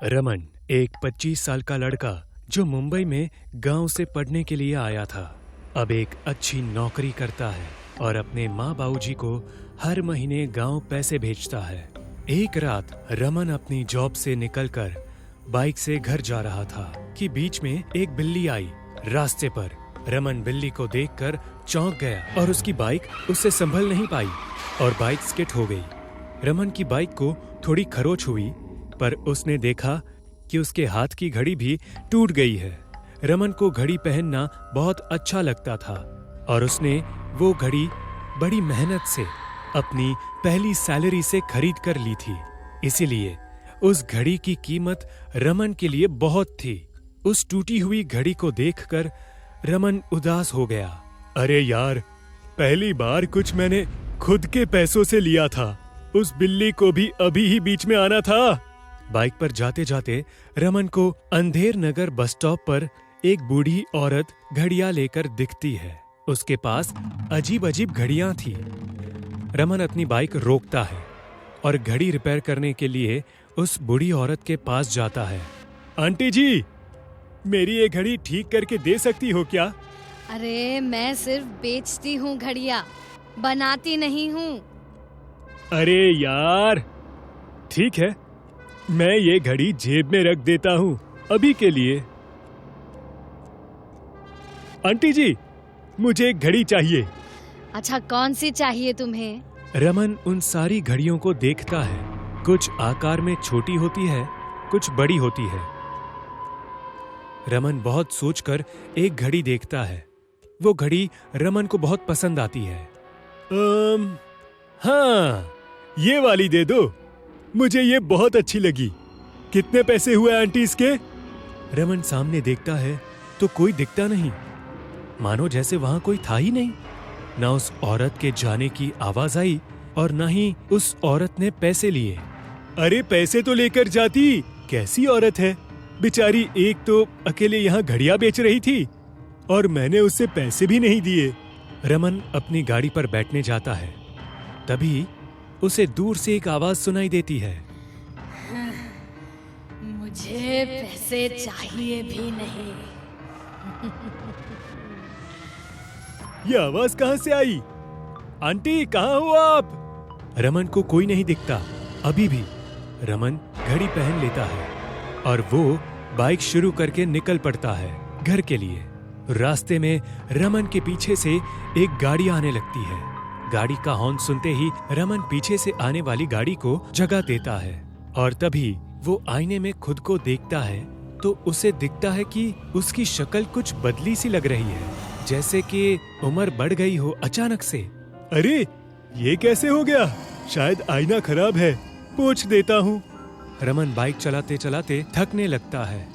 रमन एक 25 साल का लड़का जो मुंबई में गांव से पढ़ने के लिए आया था, अब एक अच्छी नौकरी करता है और अपने माँ बाबूजी को हर महीने गांव पैसे भेजता है। एक रात रमन अपनी जॉब से निकलकर बाइक से घर जा रहा था कि बीच में एक बिल्ली आई। रास्ते पर रमन बिल्ली को देखकर चौंक गया और उसकी बाइक उससे संभल नहीं पाई और बाइक स्किड हो गई। रमन की बाइक को थोड़ी खरोच हुई, पर उसने देखा कि उसके हाथ की घड़ी भी टूट गई है। रमन को घड़ी पहनना बहुत अच्छा लगता था और उसने वो घड़ी बड़ी मेहनत से अपनी पहली सैलरी से खरीद कर ली थी, इसीलिए उस घड़ी की कीमत रमन के लिए बहुत थी। उस टूटी हुई घड़ी को देखकर रमन उदास हो गया। अरे यार, पहली बार कुछ मैंने खुद के पैसों से लिया था, उस बिल्ली को भी अभी ही बीच में आना था। बाइक पर जाते जाते रमन को अंधेर नगर बस स्टॉप पर एक बूढ़ी औरत घड़ियां लेकर दिखती है। उसके पास अजीब अजीब घड़ियां थी। रमन अपनी बाइक रोकता है और घड़ी रिपेयर करने के लिए उस बूढ़ी औरत के पास जाता है। आंटी जी, मेरी ये घड़ी ठीक करके दे सकती हो क्या? अरे मैं सिर्फ बेचती हूँ घड़ियाँ, बनाती नहीं हूँ। अरे यार, ठीक है, मैं ये घड़ी जेब में रख देता हूँ अभी के लिए। आंटी जी, मुझे एक घड़ी चाहिए। अच्छा, कौन सी चाहिए तुम्हें? रमन उन सारी घड़ियों को देखता है। कुछ आकार में छोटी होती है, कुछ बड़ी होती है। रमन बहुत सोचकर एक घड़ी देखता है। वो घड़ी रमन को बहुत पसंद आती है। हाँ, ये वाली दे दो, मुझे ये बहुत अच्छी लगी। कितने पैसे हुए आंटी इसके? रमन सामने देखता है तो कोई दिखता नहीं, मानो जैसे वहां कोई था ही नहीं। ना उस औरत के जाने की आवाज आई और ना ही उस औरत ने पैसे लिए। अरे पैसे तो लेकर जाती, कैसी औरत है बेचारी, एक तो अकेले यहाँ घड़ियां बेच रही थी और मैंने उससे पैसे भी नहीं दिए। रमन अपनी गाड़ी पर बैठने जाता है, तभी उसे दूर से एक आवाज सुनाई देती है। मुझे पैसे चाहिए भी नहीं। ये आवाज कहाँ से आई? आंटी, कहाँ हो आप? रमन को कोई नहीं दिखता। अभी भी रमन घड़ी पहन लेता है और वो बाइक शुरू करके निकल पड़ता है घर के लिए। रास्ते में रमन के पीछे से एक गाड़ी आने लगती है। गाड़ी का हॉर्न सुनते ही रमन पीछे से आने वाली गाड़ी को जगह देता है और तभी वो आईने में खुद को देखता है तो उसे दिखता है कि उसकी शक्ल कुछ बदली सी लग रही है, जैसे कि उम्र बढ़ गई हो अचानक से। अरे, ये कैसे हो गया? शायद आईना खराब है, पोंछ देता हूँ। रमन बाइक चलाते चलाते थकने लगता है।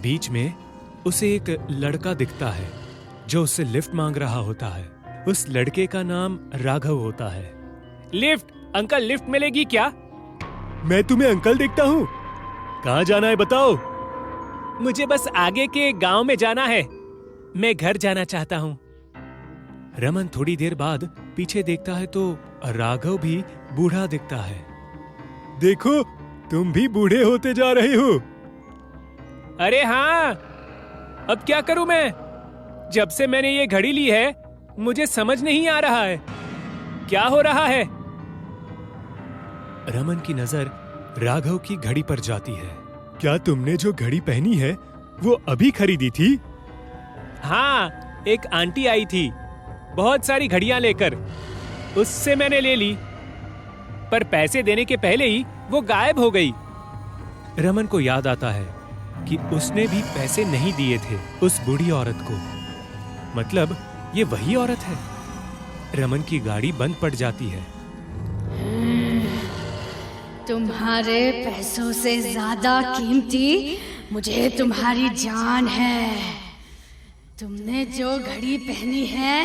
बीच में उसे एक लड़का दिखता है जो उससे लिफ्ट मांग रहा होता है। उस लड़के का नाम राघव होता है। लिफ्ट अंकल, लिफ्ट मिलेगी क्या? मैं तुम्हें अंकल दिखता हूँ? कहाँ जाना है बताओ? मुझे बस आगे के गांव में जाना है, मैं घर जाना चाहता हूँ। रमन थोड़ी देर बाद पीछे देखता है तो राघव भी बूढ़ा दिखता है। देखो, तुम भी बूढ़े होते जा रहे हो। अरे हाँ, अब क्या करूं मैं? जब से मैंने ये घड़ी ली है मुझे समझ नहीं आ रहा है क्या हो रहा है। रमन की नजर राघव की घड़ी पर जाती है। क्या तुमने जो घड़ी पहनी है वो अभी खरीदी थी? हाँ, एक आंटी आई थी बहुत सारी घड़ियां लेकर, उससे मैंने ले ली, पर पैसे देने के पहले ही वो गायब हो गई। रमन को याद आता है कि उसने भी पैसे नहीं दिए थे उस बूढ़ी औरत को। मतलब ये वही औरत है। रमन की गाड़ी बंद पड़ जाती है। तुम्हारे पैसों से ज्यादा कीमती मुझे तुम्हारी जान है। तुमने जो घड़ी पहनी है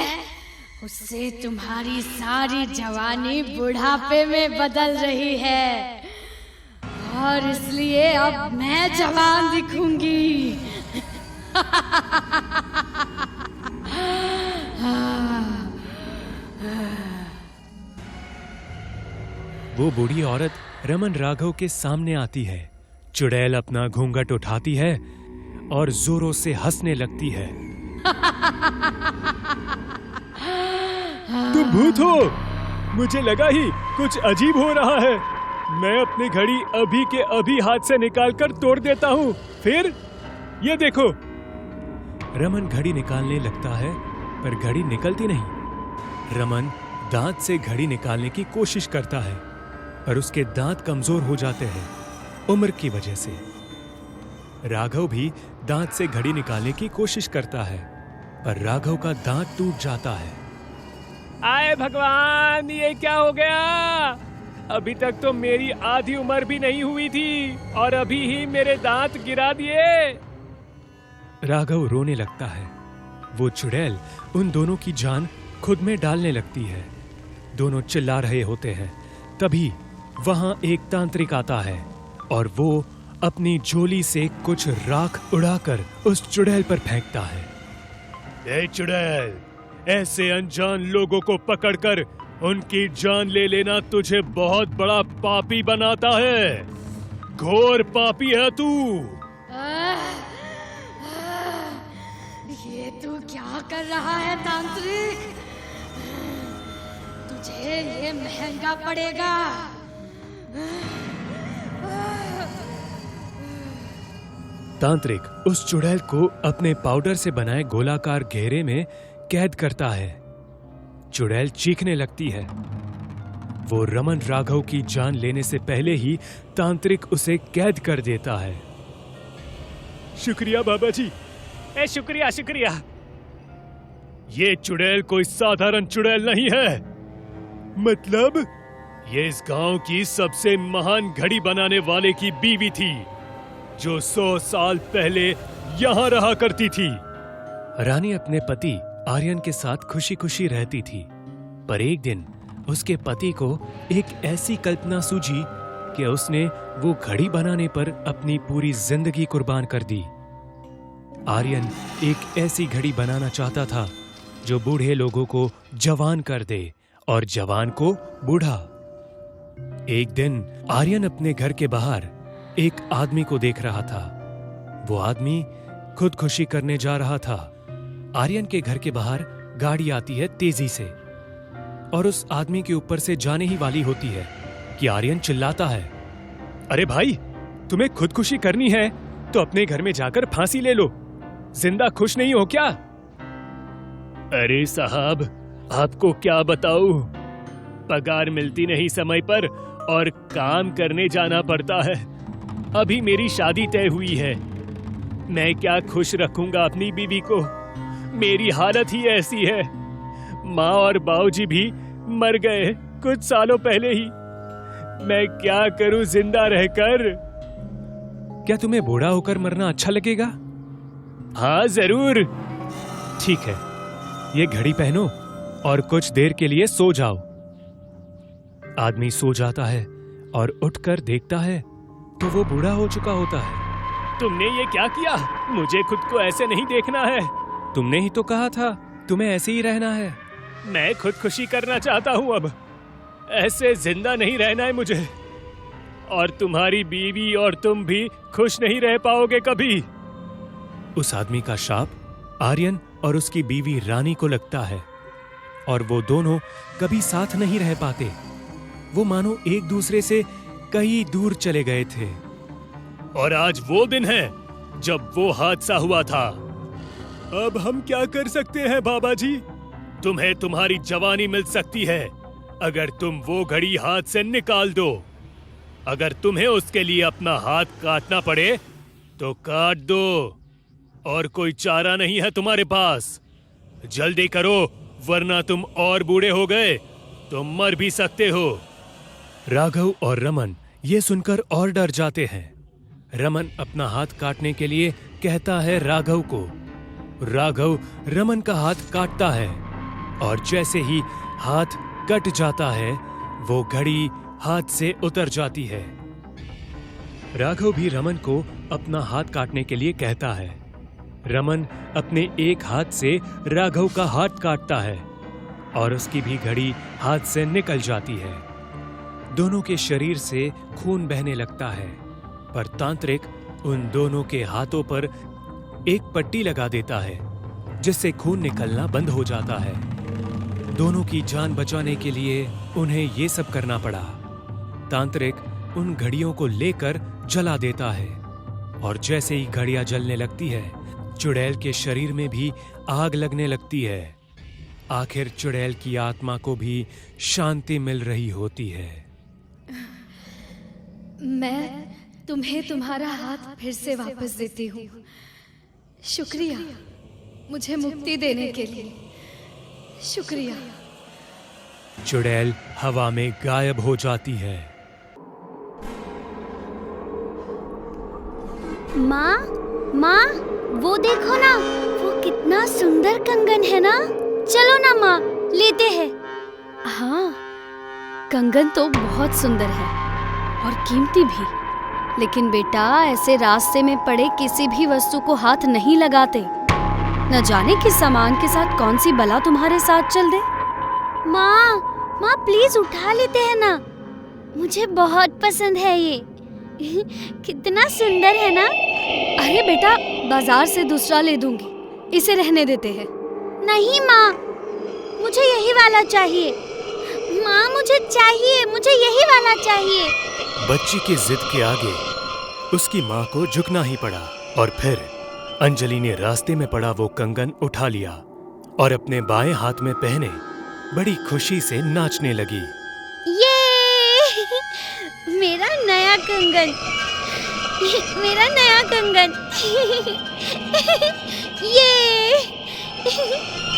उससे तुम्हारी सारी जवानी बुढ़ापे में बदल रही है और इसलिए अब मैं जवान दिखूंगी। वो बूढ़ी औरत रमन राघव के सामने आती है चुड़ैल अपना घूंघट उठाती है और जोरों से हंसने लगती है। तुम भूत हो? मुझे लगा ही कुछ अजीब हो रहा है। मैं अपनी घड़ी अभी के अभी हाथ से निकालकर तोड़ देता हूँ। फिर ये देखो। रमन घड़ी निकालने लगता है पर घड़ी निकलती नहीं। रमन दांत से घड़ी निकालने की कोशिश करता है पर उसके दांत कमजोर हो जाते हैं उम्र की वजह से। राघव भी दांत से घड़ी निकालने की कोशिश करता है पर राघव का दांत टूट जाता है। आए भगवान, ये क्या हो गया? अभी तक तो मेरी आधी उम्र भी नहीं हुई थी और अभी ही मेरे दांत गिरा दिए। राघव रोने लगता है। वो चुड़ैल उन दोनों की जान खुद में डालने लगती है। दोनों चिल्ला रहे होते हैं। तभी वहां एक तांत्रिक आता है और वो अपनी झोली से कुछ राख उड़ाकर उस चुड़ैल पर फेंकता है। ए चुड़ैल, ऐसे अनजान लोगों को पकड़कर उनकी जान ले लेना तुझे बहुत बड़ा पापी बनाता है। घोर पापी है तू। ये तू क्या कर रहा है तांत्रिक? तुझे ये महंगा पड़ेगा। तांत्रिक उस चुड़ैल को अपने पाउडर से बनाए गोलाकार घेरे में कैद करता है। चुड़ैल चीखने लगती है। वो रमन राघव की जान लेने से पहले ही तांत्रिक उसे कैद कर देता है। शुक्रिया बाबा जी। शुक्रिया शुक्रिया। ये चुड़ैल कोई साधारण चुड़ैल नहीं है। मतलब ये इस गांव की सबसे महान घड़ी बनाने वाले की बीवी थी जो 100 साल पहले यहां रहा करती थी। रानी अपने पति आर्यन के साथ खुशी खुशी रहती थी पर एक दिन उसके पति को एक ऐसी कल्पना सूझी कि उसने वो घड़ी बनाने पर अपनी पूरी जिंदगी कुर्बान कर दी। आर्यन एक ऐसी घड़ी बनाना चाहता था जो बूढ़े लोगों को जवान कर दे और जवान को बूढ़ा। एक दिन आर्यन अपने घर के बाहर एक आदमी को देख रहा था। वो आदमी खुदकुशी करने जा रहा था। आर्यन के घर के बाहर गाड़ी आती है तेजी से और उस आदमी के ऊपर से जाने ही वाली होती है कि आर्यन चिल्लाता है, अरे भाई, तुम्हें खुदकुशी करनी है तो अपने घर में जाकर फांसी ले लो। जिंदा खुश नहीं हो क्या? अरे साहब, आपको क्या बताऊं, पगार मिलती नहीं समय पर और काम करने जाना पड़ता है। अभी मेरी शादी तय हुई है। मैं क्या खुश रखूंगा अपनी बीवी को? मेरी हालत ही ऐसी है। माँ और बाबूजी भी मर गए कुछ सालों पहले ही। मैं क्या करूं जिंदा रहकर? क्या तुम्हें बूढ़ा होकर मरना अच्छा लगेगा? हाँ जरूर। ठीक है, ये घड़ी पहनो और कुछ देर के लिए सो जाओ। आदमी सो जाता है और उठकर देखता है तो वो बूढ़ा हो चुका होता है। तुमने ये क्या किया? मुझे खुद को ऐसे नहीं देखना है। तुमने ही तो कहा था तुम्हें ऐसे ही रहना है। मैं खुदकुशी करना चाहता हूँ अब। ऐसे जिंदा नहीं रहना है मुझे। और तुम्हारी बीवी और तुम भी खुश नहीं रह पाओगे कभी। उस आदमी का शाप आर्यन और उसकी बीवी रानी को लगता है और वो दोनों कभी साथ नहीं रह पाते। वो मानो एक दूसरे से कहीं दूर चले गए थे। और आज वो दिन है जब वो हादसा हुआ था। अब हम क्या कर सकते हैं बाबा जी? तुम्हें तुम्हारी जवानी मिल सकती है अगर तुम वो घड़ी हाथ से निकाल दो। अगर तुम्हें उसके लिए अपना हाथ काटना पड़े तो काट दो, और कोई चारा नहीं है तुम्हारे पास। जल्दी करो वरना तुम और बूढ़े हो गए तो मर भी सकते हो। राघव और रमन ये सुनकर और डर जाते हैं। रमन अपना हाथ काटने के लिए कहता है राघव को। राघव रमन का हाथ काटता है और जैसे ही हाथ कट जाता है वो घड़ी हाथ से उतर जाती है। राघव भी रमन को अपना हाथ काटने के लिए कहता है। रमन अपने एक हाथ से राघव का हाथ काटता है और उसकी भी घड़ी हाथ से निकल जाती है। दोनों के शरीर से खून बहने लगता है पर तांत्रिक उन दोनों के हाथों पर एक पट्टी लगा देता है, जिससे खून निकलना बंद हो जाता है। दोनों की जान बचाने के लिए उन्हें ये सब करना पड़ा। तांत्रिक उन घड़ियों को लेकर जला देता है और जैसे ही घड़ियां जलने लगती है, चुड़ैल के शरीर में भी आग लगने लगती है। आखिर चुड़ैल की आत्मा को भी शांति मिल रही होती है। मैं तुम्हें तुम्हारा हाथ फिर से वापस देती हूँ। शुक्रिया मुझे मुक्ति देने के लिए, शुक्रिया। चुड़ैल हवा में गायब हो जाती है। माँ, माँ, वो देखो ना, वो कितना सुंदर कंगन है ना। चलो ना माँ, लेते हैं। हाँ, कंगन तो बहुत सुंदर है और कीमती भी, लेकिन बेटा ऐसे रास्ते में पड़े किसी भी वस्तु को हाथ नहीं लगाते। न जाने किस सामान के साथ कौन सी बला तुम्हारे साथ चल दे। माँ, माँ प्लीज उठा लेते हैं ना, मुझे बहुत पसंद है ये। कितना सुंदर है ना। अरे बेटा, बाजार से दूसरा ले दूंगी, इसे रहने देते हैं। नहीं माँ, मुझे यही वाला चाहिए। माँ मुझे चाहिए, मुझे यही वाला चाहिए। बच्ची की जिद के आगे उसकी माँ को झुकना ही पड़ा और फिर अंजलि ने रास्ते में पड़ा वो कंगन उठा लिया और अपने बाएं हाथ में पहने बड़ी खुशी से नाचने लगी। ये मेरा नया कंगन, मेरा नया कंगन। ये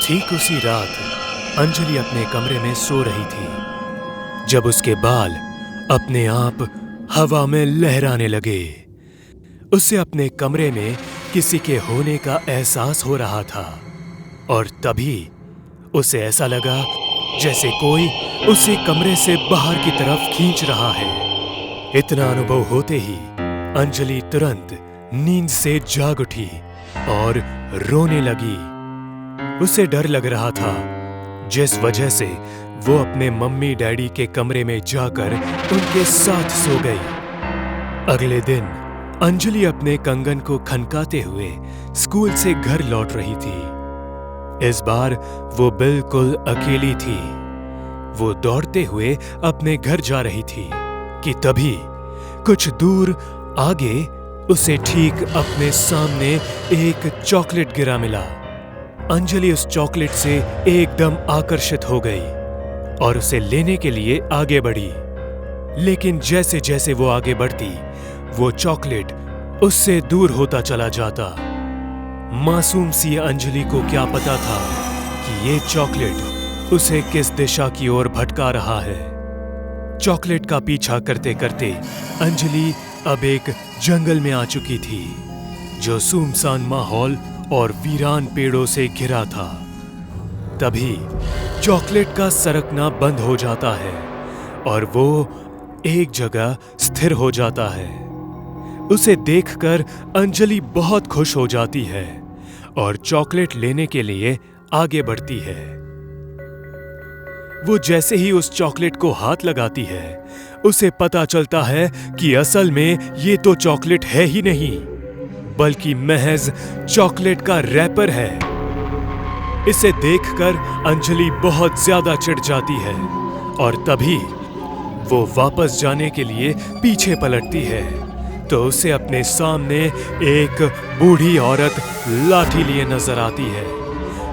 ठीक उसी रात अंजलि अपने कमरे में सो रही थी जब उसके बाल अपने आप हवा में लहराने लगे। उसे अपने कमरे में किसी के होने का एहसास हो रहा था और तभी उसे ऐसा लगा जैसे कोई उसे कमरे से बाहर की तरफ खींच रहा है। इतना अनुभव होते ही अंजलि तुरंत नींद से जाग उठी और रोने लगी। उसे डर लग रहा था, जिस वजह से वो अपने मम्मी डैडी के कमरे में जाकर उनके साथ सो गई। अगले दिन अंजलि अपने कंगन को खनकाते हुए स्कूल से घर लौट रही थी। इस बार वो बिल्कुल अकेली थी। वो दौड़ते हुए अपने घर जा रही थी कि तभी कुछ दूर आगे उसे ठीक अपने सामने एक चॉकलेट गिरा मिला। अंजलि उस चॉकलेट से एकदम आकर्षित हो गई और उसे लेने के लिए आगे बढ़ी। लेकिन जैसे जैसे वो आगे बढ़ती, वो चॉकलेट उससे दूर होता चला जाता। मासूम सी अंजलि को क्या पता था कि ये चॉकलेट उसे किस दिशा की ओर भटका रहा है। चॉकलेट का पीछा करते करते अंजलि अब एक जंगल में आ चुकी थी, जो सुनसान माहौल और वीरान पेड़ों से घिरा था। तभी चॉकलेट का सरकना बंद हो जाता है और वो एक जगह स्थिर हो जाता है। उसे देखकर अंजलि बहुत खुश हो जाती है और चॉकलेट लेने के लिए आगे बढ़ती है। वो जैसे ही उस चॉकलेट को हाथ लगाती है, उसे पता चलता है कि असल में ये तो चॉकलेट है ही नहीं, बल्कि महज चॉकलेट का रैपर है। इसे देखकर अंजलि बहुत ज्यादा चिढ़ जाती है और तभी वो वापस जाने के लिए पीछे पलटती है तो उसे अपने सामने एक बूढ़ी औरत लाठी लिए नजर आती है,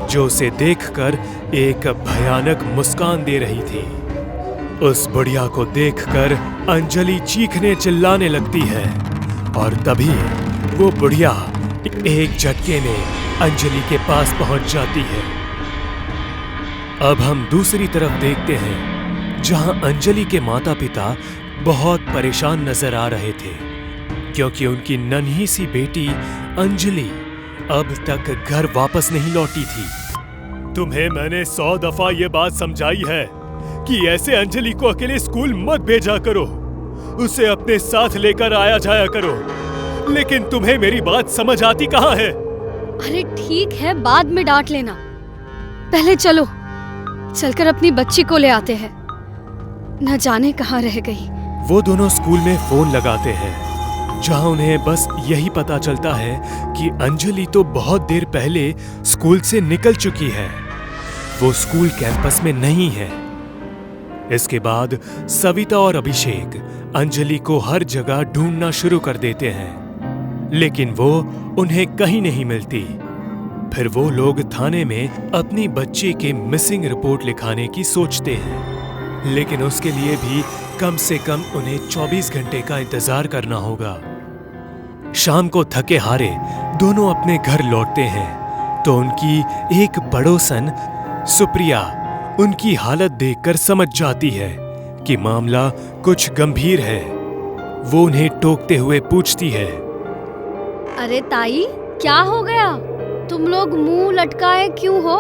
जो उसे देखकर एक भयानक मुस्कान दे रही थी। उस बुढ़िया को देखकर अंजलि चीखने चिल्लाने लगती है और तभी वो बुढ़िया एक झटके में अंजलि के पास पहुंच जाती है। अब हम दूसरी तरफ देखते हैं, जहां अंजलि के माता पिता बहुत परेशान नजर आ रहे थे, क्योंकि उनकी नन्ही सी बेटी अंजलि अब तक घर वापस नहीं लौटी थी। तुम्हें मैंने 100 दफा ये बात समझाई है कि ऐसे अंजलि को अकेले स्कूल मत भेजा करो, उसे अपने साथ लेकर आया जाया करो, लेकिन तुम्हें मेरी बात समझ आती कहाँ है? अरे ठीक है, बाद में डांट लेना, पहले चलो चलकर अपनी बच्ची को ले आते हैं, न जाने कहाँ रह गई। वो दोनों स्कूल में फोन लगाते हैं। जहां उन्हें बस यही पता चलता है कि अंजलि तो बहुत देर पहले स्कूल से निकल चुकी है, वो स्कूल कैंपस में नहीं है। इसके बाद सविता और अभिषेक अंजलि को हर जगह ढूंढना शुरू कर देते हैं, लेकिन वो उन्हें कहीं नहीं मिलती। फिर वो लोग थाने में अपनी बच्ची की मिसिंग रिपोर्ट लिखाने की सोचते हैं, लेकिन उसके लिए भी कम से कम उन्हें 24 घंटे का इंतजार करना होगा। शाम को थके हारे दोनों अपने घर लौटते हैं तो उनकी एक पड़ोसन सुप्रिया उनकी हालत देखकर समझ जाती है कि मामला कुछ गंभीर है। वो उन्हें टोकते हुए पूछती है, अरे ताई, क्या हो गया? तुम लोग मुंह लटकाए क्यों हो?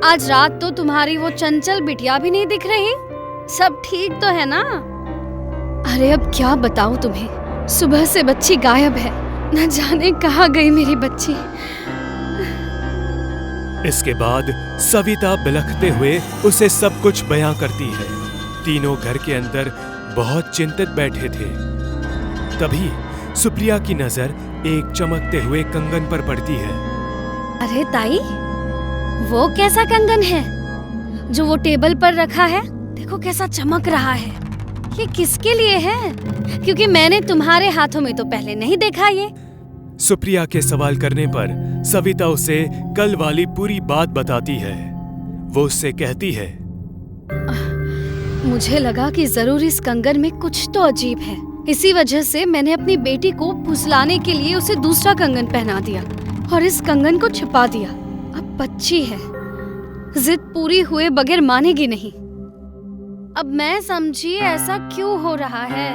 आज रात तो तुम्हारी वो चंचल बिटिया भी नहीं दिख रही। सब ठीक तो है ना? अरे अब क्या बताऊं तुम्हें, सुबह से बच्ची गायब है, न जाने कहाँ गई मेरी बच्ची। इसके बाद सविता बिलखते हुए उसे सब कुछ बयां करती है। तीनों घर के अंदर बहुत चिंतित बैठे थे। तभी सुप्रिया की नजर एक चमकते हुए कंगन पर पड़ती है। अरे ताई, वो कैसा कंगन है जो वो टेबल पर रखा है? देखो कैसा चमक रहा है। ये किसके लिए है? क्योंकि मैंने तुम्हारे हाथों में तो पहले नहीं देखा ये। सुप्रिया के सवाल करने पर सविता उसे कल वाली पूरी बात बताती है। वो उससे कहती है, मुझे लगा कि जरूर इस कंगन में कुछ तो अजीब है। इसी वजह से मैंने अपनी बेटी को फुसलाने के लिए उसे दूसरा कंगन पहना दिया और इस कंगन को छिपा दिया। अब बच्ची है, जिद पूरी हुए बगैर मानेगी नहीं। अब मैं समझी ऐसा क्यों हो रहा है।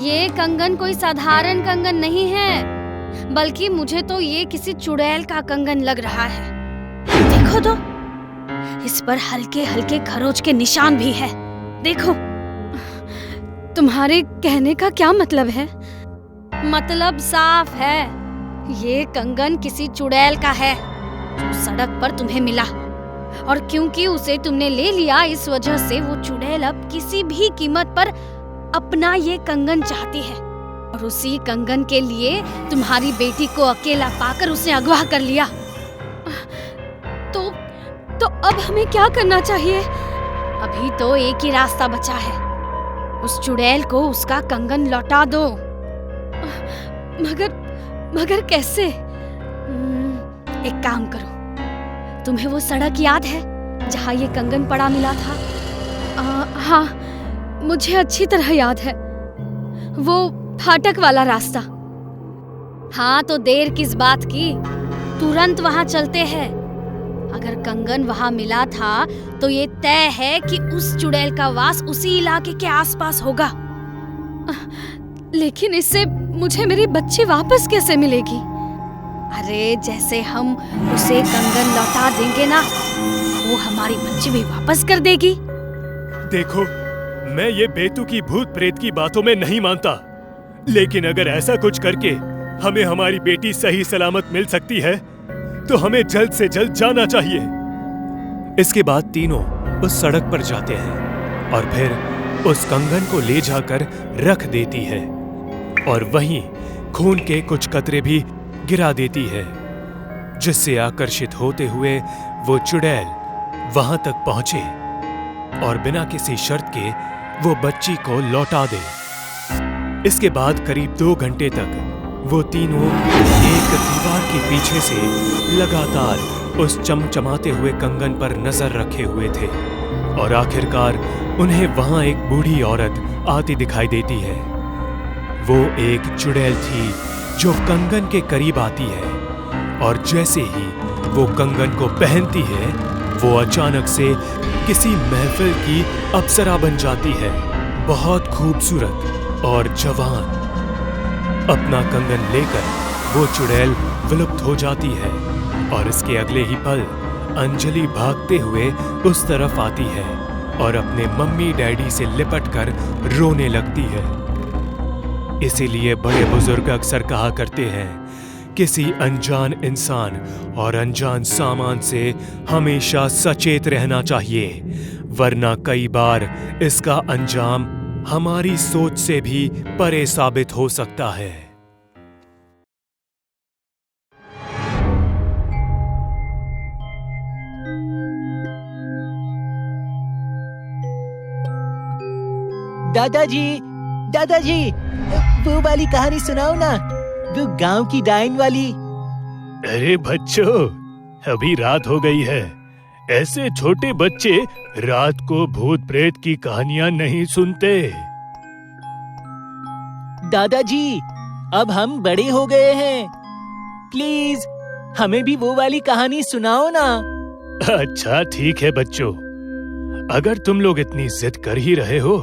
ये कंगन कोई साधारण कंगन नहीं है, बल्कि मुझे तो ये किसी चुड़ैल का कंगन लग रहा है। देखो तो, इस पर हल्के हल्के खरोच के निशान भी है। देखो। तुम्हारे कहने का क्या मतलब है? मतलब साफ है, ये कंगन किसी चुड़ैल का है जो सड़क पर तुम्हें मिला, और क्योंकि उसे तुमने ले लिया, इस वजह से वो चुड़ैल अब किसी भी कीमत पर अपना ये कंगन चाहती है, और उसी कंगन के लिए तुम्हारी बेटी को अकेला पाकर उसने अगवा कर लिया। तो अब हमें क्या करना चाहिए? अभी तो एक ही रास्ता बचा है, उस चुड़ैल को उसका कंगन लौटा दो। मगर कैसे? एक काम करो, तुम्हें वो सड़क याद है जहाँ ये कंगन पड़ा मिला था? हाँ, मुझे अच्छी तरह याद है, वो फाटक वाला रास्ता। हाँ, तो देर किस बात की, तुरंत वहाँ चलते हैं। अगर कंगन वहाँ मिला था तो ये तय है कि उस चुड़ैल का वास उसी इलाके के आसपास होगा। लेकिन इससे मुझे मेरी बच्ची वापस कैसे मिलेगी? अरे जैसे हम उसे कंगन लौटा देंगे ना, वो हमारी बच्ची भी वापस कर देगी। देखो, मैं ये बेतुकी भूत प्रेत की बातों में नहीं मानता, लेकिन अगर ऐसा कुछ करके हमें हमारी बेटी सही सलामत मिल सकती है तो हमें जल्द से जल्द जाना चाहिए। इसके बाद तीनों उस सड़क पर जाते हैं और फिर उस कंगन को ले जाकर रख देती है, और वहीं खून के कुछ कतरे भी गिरा देती है, जिससे आकर्षित होते हुए वो चुड़ैल वहां तक पहुंचे और बिना किसी शर्त के वो बच्ची को लौटा दे। इसके बाद करीब 2 घंटे तक वो तीनों एक दीवार के पीछे से लगातार उस चमचमाते हुए कंगन पर नजर रखे हुए थे, और आखिरकार उन्हें वहां एक बूढ़ी औरत आती दिखाई देती है। वो एक चुड़ैल थी जो कंगन के करीब आती है, और जैसे ही वो कंगन को पहनती है, वो अचानक से किसी महफिल की अप्सरा बन जाती है, बहुत खूबसूरत और जवान। अपना कंगन लेकर वो चुड़ैल विलुप्त हो जाती है, और इसके अगले ही पल अंजलि भागते हुए उस तरफ आती है और अपने मम्मी डैडी से लिपटकर रोने लगती है। इसीलिए बड़े बुजुर्ग अक्सर कहा करते हैं, किसी अनजान इंसान और अनजान सामान से हमेशा सचेत रहना चाहिए, वरना कई बार इसका अंजाम हमारी सोच से भी परे साबित हो सकता है। दादाजी, वो वाली कहानी सुनाओ ना, वो गांव की डायन वाली। अरे बच्चों, अभी रात हो गई है। ऐसे छोटे बच्चे रात को भूत प्रेत की कहानियां नहीं सुनते। दादाजी, अब हम बड़े हो गए हैं, प्लीज हमें भी वो वाली कहानी सुनाओ ना। अच्छा ठीक है बच्चों, अगर तुम लोग इतनी जिद कर ही रहे हो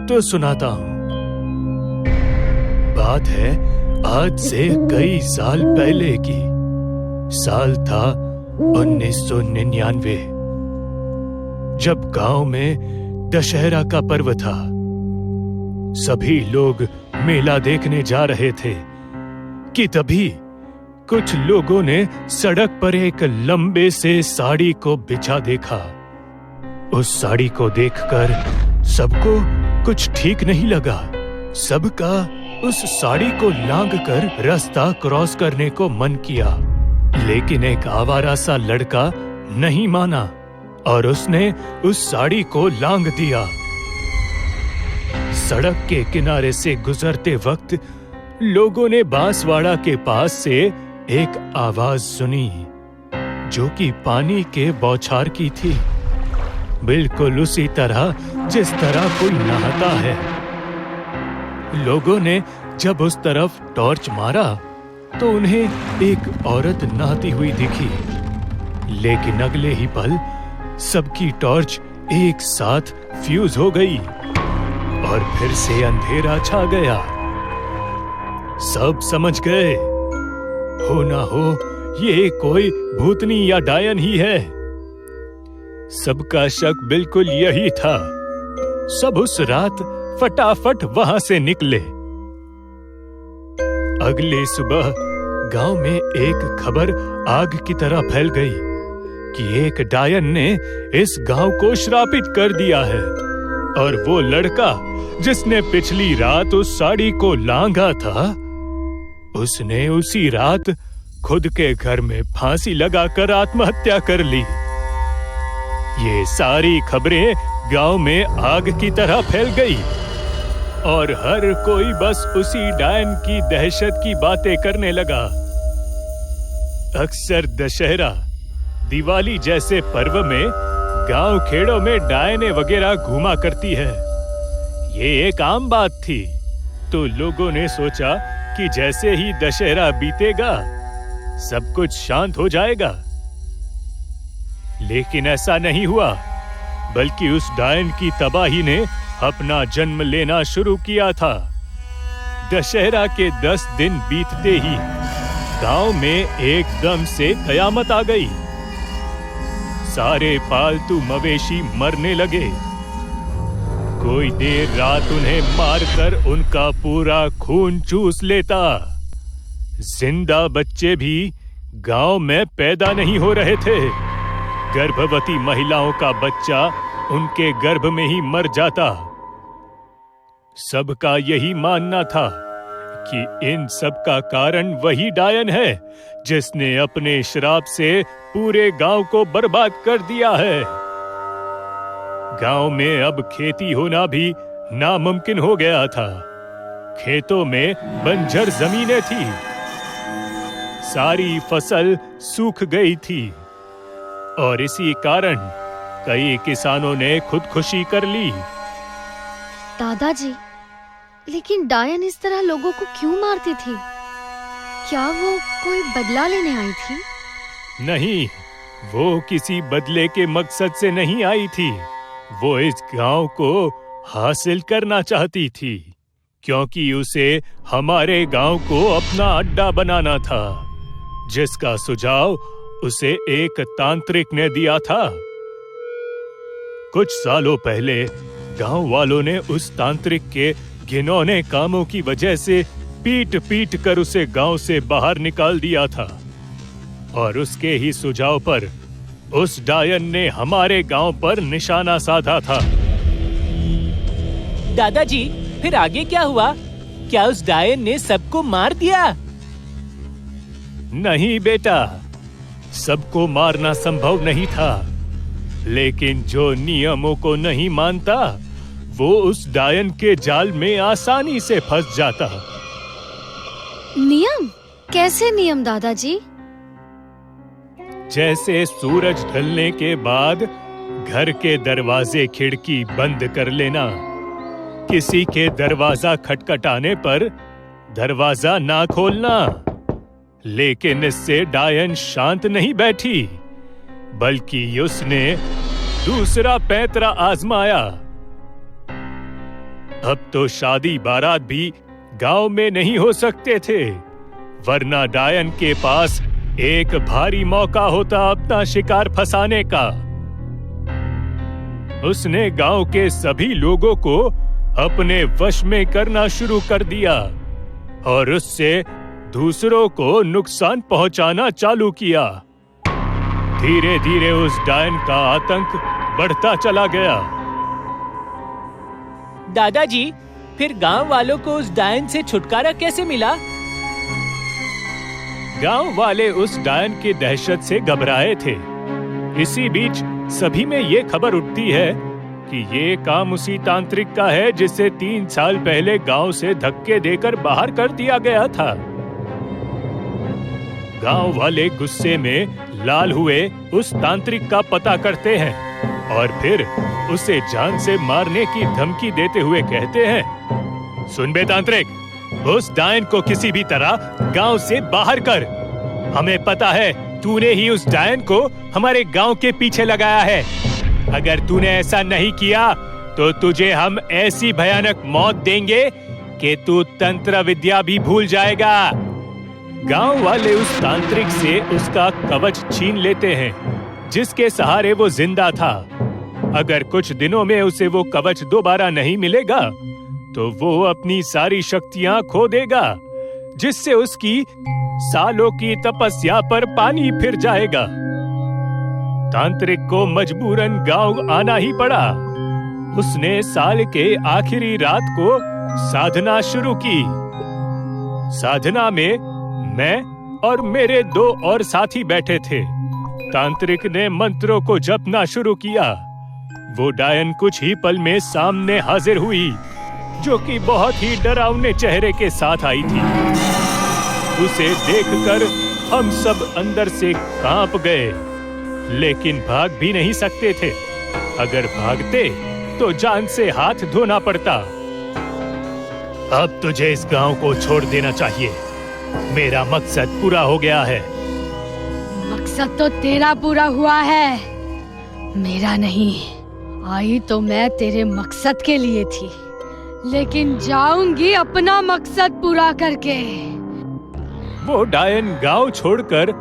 तो सुनाता हूँ। बात है आज से कई साल पहले की। साल था 1999, जब गांव में दशहरा का पर्व था। सभी लोग मेला देखने जा रहे थे कि तभी कुछ लोगों ने सड़क पर एक लंबे से साड़ी को बिछा देखा। उस साड़ी को देखकर सबको कुछ ठीक नहीं लगा। सबका उस साड़ी को लांघकर रास्ता क्रॉस करने को मन किया, लेकिन एक आवारा सा लड़का नहीं माना और उसने उस साड़ी को लांघ दिया। सड़क के किनारे से गुजरते वक्त लोगों ने बांसवाड़ा के पास से एक आवाज सुनी, जो कि पानी के बौछार की थी, बिल्कुल उसी तरह जिस तरह कोई नहाता है। लोगों ने जब उस तरफ टॉर्च मारा तो उन्हें एक औरत नहाती हुई दिखी, लेकिन अगले ही पल सबकी टॉर्च एक साथ फ्यूज हो गई और फिर से अंधेरा छा गया। सब समझ गए, हो ना हो ये कोई भूतनी या डायन ही है। सबका शक बिल्कुल यही था। सब उस रात फटाफट वहां से निकले। अगली सुबह गांव में एक खबर आग की तरह फैल गई कि एक डायन ने इस गांव को श्रापित कर दिया है और वो लड़का जिसने पिछली रात उस साड़ी को लांघा था, उसने उसी रात खुद के घर में फांसी लगाकर आत्महत्या कर ली। ये सारी खबरें गांव में आग की तरह फैल गई और हर कोई बस उसी डायन की दहशत की बातें करने लगा। अक्सर दशहरा, दिवाली जैसे पर्व में गांव खेड़ों में डायने वगैरह घूमा करती है। ये एक आम बात थी, तो लोगों ने सोचा कि जैसे ही दशहरा बीतेगा सब कुछ शांत हो जाएगा। लेकिन ऐसा नहीं हुआ, बल्कि उस डायन की तबाही ने अपना जन्म लेना शुरू किया था। दशहरा के 10 दिन बीतते ही गांव में एकदम से कयामत आ गई। सारे पालतू मवेशी मरने लगे। कोई देर रात उन्हें मारकर उनका पूरा खून चूस लेता। जिंदा बच्चे भी गांव में पैदा नहीं हो रहे थे। गर्भवती महिलाओं का बच्चा उनके गर्भ में ही मर जाता। सबका यही मानना था कि इन सब का कारण वही डायन है जिसने अपने श्राप से पूरे गांव को बर्बाद कर दिया है। गांव में अब खेती होना भी नामुमकिन हो गया था। खेतों में बंजर जमीनें थी, सारी फसल सूख गई थी और इसी कारण कई किसानों ने खुदकुशी कर ली। दादाजी, लेकिन डायन इस तरह लोगों को क्यों मारती थी? क्या वो कोई बदला लेने आई थी? नहीं, वो किसी बदले के मकसद से नहीं आई थी। वो इस गांव को हासिल करना चाहती थी, क्योंकि उसे हमारे गांव को अपना अड्डा बनाना था, जिसका सुझाव उसे एक तांत्रिक ने दिया था। कुछ सालों पहले गांव वालों ने उस तांत्रिक के घिनौने कामों की वजह से पीट पीट कर उसे गांव से बाहर निकाल दिया था और उसके ही सुझाव पर उस डायन ने हमारे गांव पर निशाना साधा था। दादाजी, फिर आगे क्या हुआ? क्या उस डायन ने सबको मार दिया? नहीं बेटा, सबको मारना संभव नहीं था, लेकिन जो नियमों को नहीं मानता वो उस डायन के जाल में आसानी से फंस जाता। नियम? कैसे नियम दादाजी? जैसे सूरज ढलने के बाद घर के दरवाजे खिड़की बंद कर लेना, किसी के दरवाजा खटखटाने पर दरवाजा ना खोलना। लेकिन इससे डायन शांत नहीं बैठी, बल्कि उसने दूसरा पैंतरा आजमाया। अब तो शादी बारात भी गांव में नहीं हो सकते थे, वरना डायन के पास एक भारी मौका होता अपना शिकार फंसाने का। उसने गांव के सभी लोगों को अपने वश में करना शुरू कर दिया और उससे दूसरों को नुकसान पहुंचाना चालू किया। धीरे धीरे उस डायन का आतंक बढ़ता चला गया। दादाजी, फिर गांव वालों को उस डायन से छुटकारा कैसे मिला? गांव वाले उस डायन की दहशत से घबराए थे। इसी बीच सभी में ये खबर उठती है कि ये काम उसी तांत्रिक का है जिसे 3 साल पहले गांव से धक्के देकर बाहर कर दिया गया था। गांव वाले गुस्से में लाल हुए उस तांत्रिक का पता करते हैं और फिर उसे जान से मारने की धमकी देते हुए कहते हैं, सुन बे तांत्रिक, उस डायन को किसी भी तरह गांव से बाहर कर। हमें पता है तूने ही उस डायन को हमारे गांव के पीछे लगाया है। अगर तूने ऐसा नहीं किया तो तुझे हम ऐसी भयानक मौत देंगे कि तू तंत्र विद्या भी भूल जाएगा। गांव वाले उस तांत्रिक से उसका कवच छीन लेते हैं, जिसके सहारे वो जिंदा था। अगर कुछ दिनों में उसे वो कवच दोबारा नहीं मिलेगा तो वो अपनी सारी शक्तियां खो देगा, जिससे उसकी सालों की तपस्या पर पानी फिर जाएगा। तांत्रिक को मजबूरन गांव आना ही पड़ा। उसने साल के आखिरी रात को साधना शुरू की। साधना में मैं और मेरे 2 और साथी बैठे थे। तांत्रिक ने मंत्रों को जपना शुरू किया। वो डायन कुछ ही पल में सामने हाजिर हुई, जो कि बहुत ही डरावने चेहरे के साथ आई थी। उसे देखकर हम सब अंदर से कांप गए, लेकिन भाग भी नहीं सकते थे। अगर भागते तो जान से हाथ धोना पड़ता। अब तुझे इस गांव को छोड़ देना चाहिए। मेरा मकसद पूरा हो गया है। मकसद तो तेरा पूरा हुआ है, मेरा नहीं। आई तो मैं तेरे मकसद के लिए थी, लेकिन जाऊंगी अपना मकसद पूरा करके। वो डायन गांव छोड़कर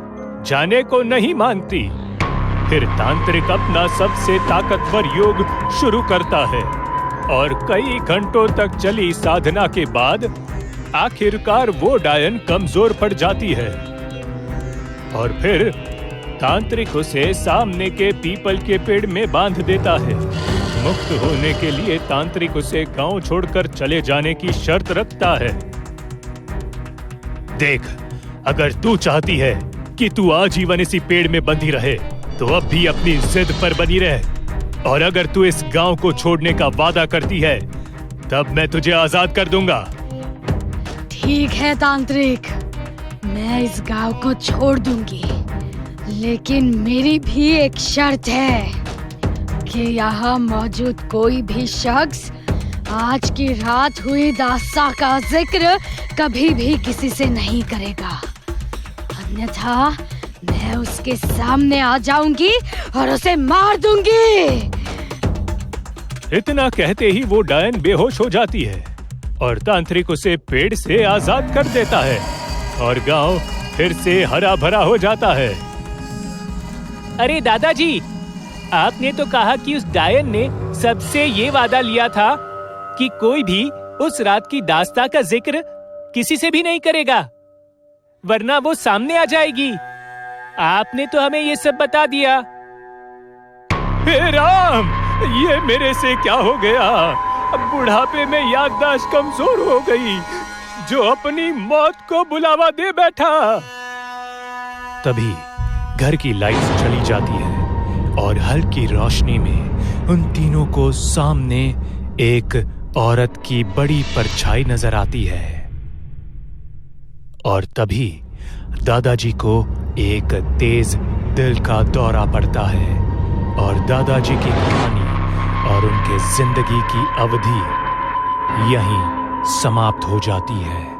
जाने को नहीं मानती। फिर तांत्रिक अपना सबसे ताकतवर योग शुरू करता है और कई घंटों तक चली साधना के बाद आखिरकार वो डायन कमजोर पड़ जाती है और फिर तांत्रिक उसे सामने के पीपल के पेड़ में बांध देता है। मुक्त होने के लिए तांत्रिक उसे गांव छोड़कर चले जाने की शर्त रखता है। देख, अगर तू चाहती है कि तू आजीवन इसी पेड़ में बंधी रहे तो अब भी अपनी जिद पर बनी रह, और अगर तू इस गांव को छोड़ने का वादा करती है तब मैं तुझे आजाद कर दूंगा। ठीक है तांत्रिक, मैं इस गांव को छोड़ दूंगी, लेकिन मेरी भी एक शर्त है कि यहाँ मौजूद कोई भी शख्स आज की रात हुई दास्तां का जिक्र कभी भी किसी से नहीं करेगा, अन्यथा मैं उसके सामने आ जाऊंगी और उसे मार दूंगी। इतना कहते ही वो डायन बेहोश हो जाती है और तांत्रिक उसे पेड़ से आजाद कर देता है और गांव फिर से हरा भरा हो जाता है। अरे दादाजी, आपने तो कहा कि उस डायन ने सबसे ये वादा लिया था कि कोई भी उस रात की दास्तां का जिक्र किसी से भी नहीं करेगा, वरना वो सामने आ जाएगी। आपने तो हमें ये सब बता दिया। हे राम, ये मेरे से क्या हो गया? बुढ़ापे में याददाश्त कमजोर हो गई, जो अपनी मौत को बुलावा दे बैठा। तभी घर की लाइट चली जाती है और हल्की रोशनी में उन तीनों को सामने एक औरत की बड़ी परछाई नजर आती है। और तभी दादाजी को एक तेज दिल का दौरा पड़ता है और दादाजी की कहानी और उनके जिंदगी की अवधि यहीं समाप्त हो जाती है।